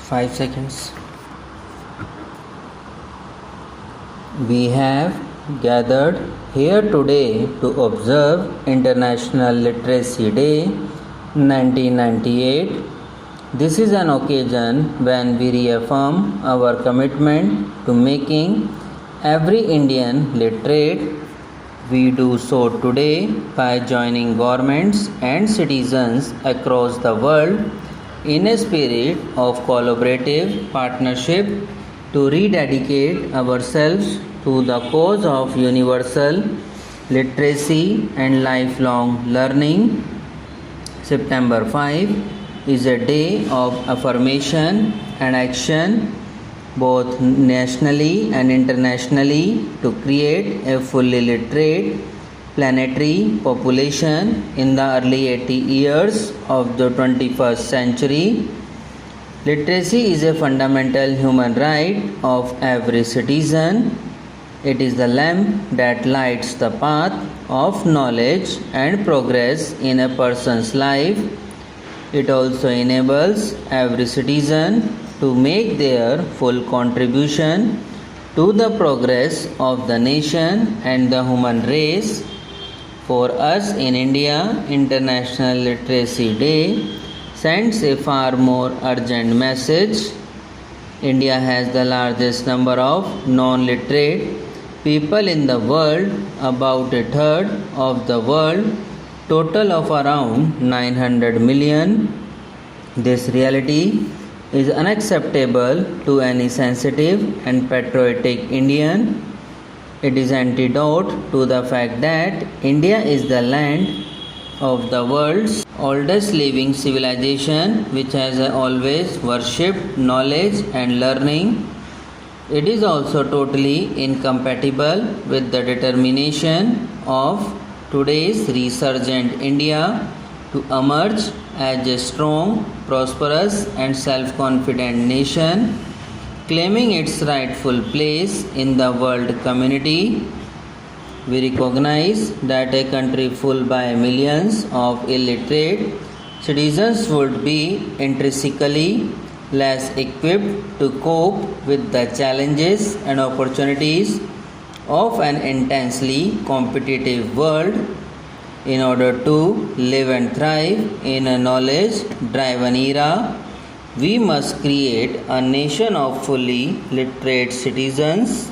5 seconds. We have gathered here today to observe International Literacy Day 1998. This is an occasion when we reaffirm our commitment to making every Indian literate. We do so today by joining governments and citizens across the world in a spirit of collaborative partnership to rededicate ourselves to the cause of universal literacy and lifelong learning. September 5 is a day of affirmation and action both nationally and internationally to create a fully literate planetary population in the early 80 years of the 21st century. Literacy is a fundamental human right of every citizen. It is the lamp that lights the path of knowledge and progress in a person's life. It also enables every citizen to make their full contribution to the progress of the nation and the human race. For us in India, International Literacy Day sends a far more urgent message. India has the largest number of non-literate people in the world, about a third of the world total of around 900 million. This reality is unacceptable to any sensitive and patriotic Indian. It is antidote to the fact that India is the land of the world's oldest living civilization, which has always worshipped knowledge and learning. It is also totally incompatible with the determination of today's resurgent India to emerge as a strong, prosperous and self-confident nation, claiming its rightful place in the world community. We recognize that a country full by millions of illiterate citizens would be intrinsically less equipped to cope with the challenges and opportunities of an intensely competitive world. In order to live and thrive in a knowledge-driven era, we must create a nation of fully literate citizens.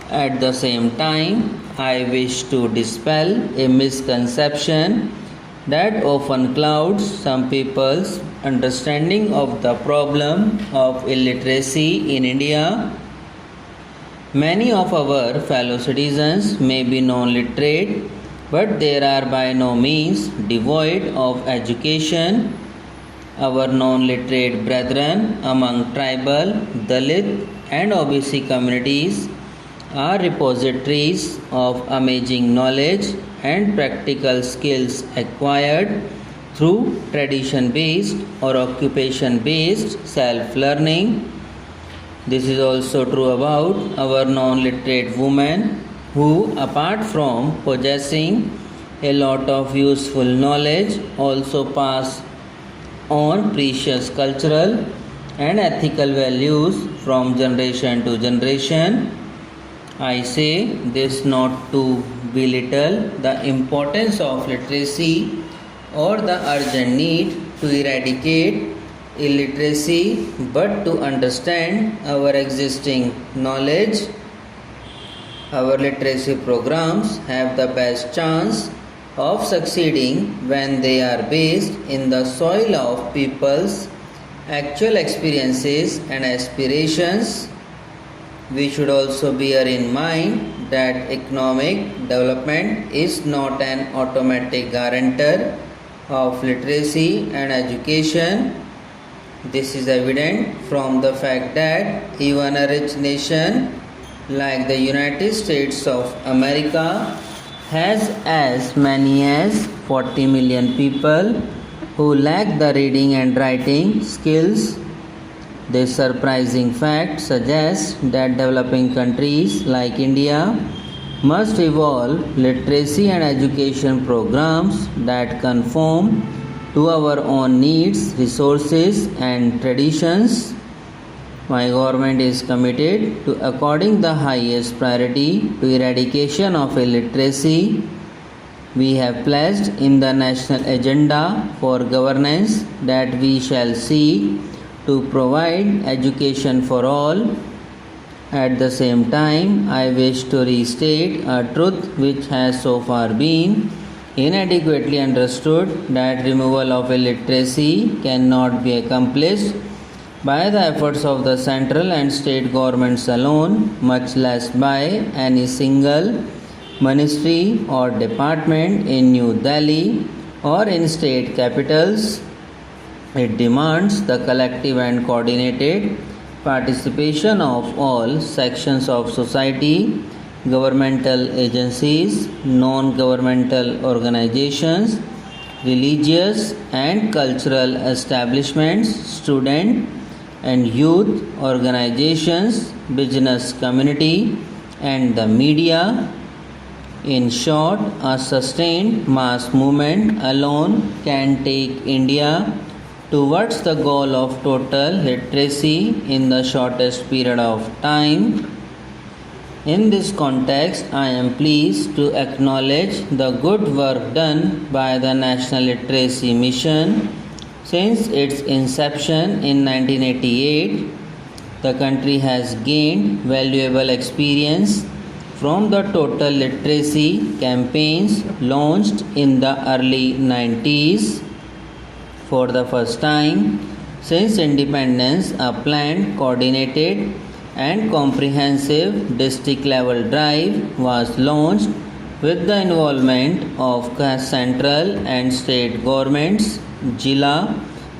At the same time, I wish to dispel a misconception that often clouds some people's understanding of the problem of illiteracy in India. Many of our fellow citizens may be non-literate, but they are by no means devoid of education. Our non-literate brethren among tribal, Dalit and OBC communities are repositories of amazing knowledge and practical skills acquired through tradition-based or occupation-based self-learning. This is also true about our non-literate women who, apart from possessing a lot of useful knowledge, also pass on precious cultural and ethical values from generation to generation. I say this not to belittle the importance of literacy or the urgent need to eradicate illiteracy, but to understand our existing knowledge. Our literacy programs have the best chance of succeeding when they are based in the soil of people's actual experiences and aspirations. We should also bear in mind that economic development is not an automatic guarantor of literacy and education. This is evident from the fact that even a rich nation like the United States of America has as many as 40 million people who lack the reading and writing skills. This surprising fact suggests that developing countries like India must evolve literacy and education programs that conform to our own needs, resources, and traditions. My government is committed to according the highest priority to eradication of illiteracy. We have pledged in the national agenda for governance that we shall seek to provide education for all. At the same time, I wish to restate a truth which has so far been inadequately understood, that removal of illiteracy cannot be accomplished by the efforts of the central and state governments alone, much less by any single ministry or department in New Delhi or in state capitals. It demands the collective and coordinated participation of all sections of society, governmental agencies, non-governmental organizations, religious and cultural establishments, student and youth organizations, business community, and the media. In short, a sustained mass movement alone can take India towards the goal of total literacy in the shortest period of time. In this context, I am pleased to acknowledge the good work done by the National Literacy Mission. Since its inception in 1988, the country has gained valuable experience from the total literacy campaigns launched in the early 90s. For the first time since independence, a planned, coordinated, and comprehensive district level drive was launched with the involvement of central and state governments, Jila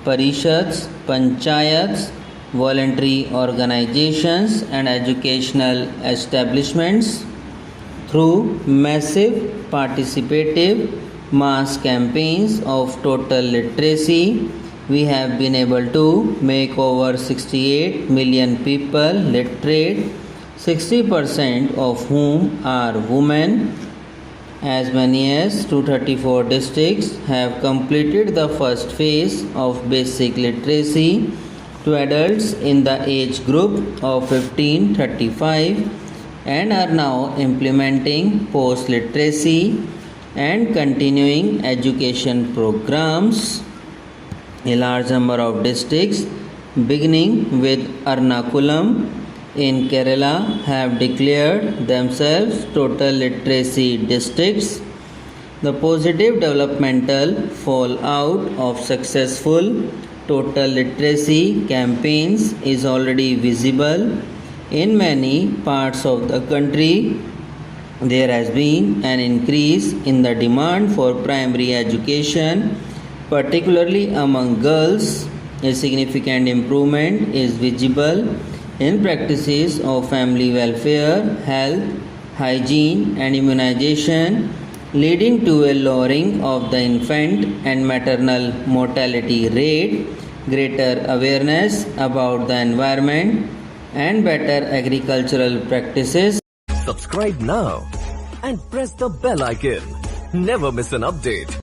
Parishads, Panchayats, voluntary organizations, and educational establishments. Through massive participative mass campaigns of total literacy, we have been able to make over 68 million people literate, 60% of whom are women. As many as 234 districts have completed the first phase of basic literacy to adults in the age group of 15-35 and are now implementing post-literacy and continuing education programs. A large number of districts, beginning with Ernakulam in Kerala, have declared themselves total literacy districts. The positive developmental fallout of successful total literacy campaigns is already visible in many parts of the country. There has been an increase in the demand for primary education, particularly among girls. A significant improvement is visible in practices of family welfare, health, hygiene, and immunization, leading to a lowering of the infant and maternal mortality rate, greater awareness about the environment, and better agricultural practices. Subscribe now and press the bell icon. Never miss an update.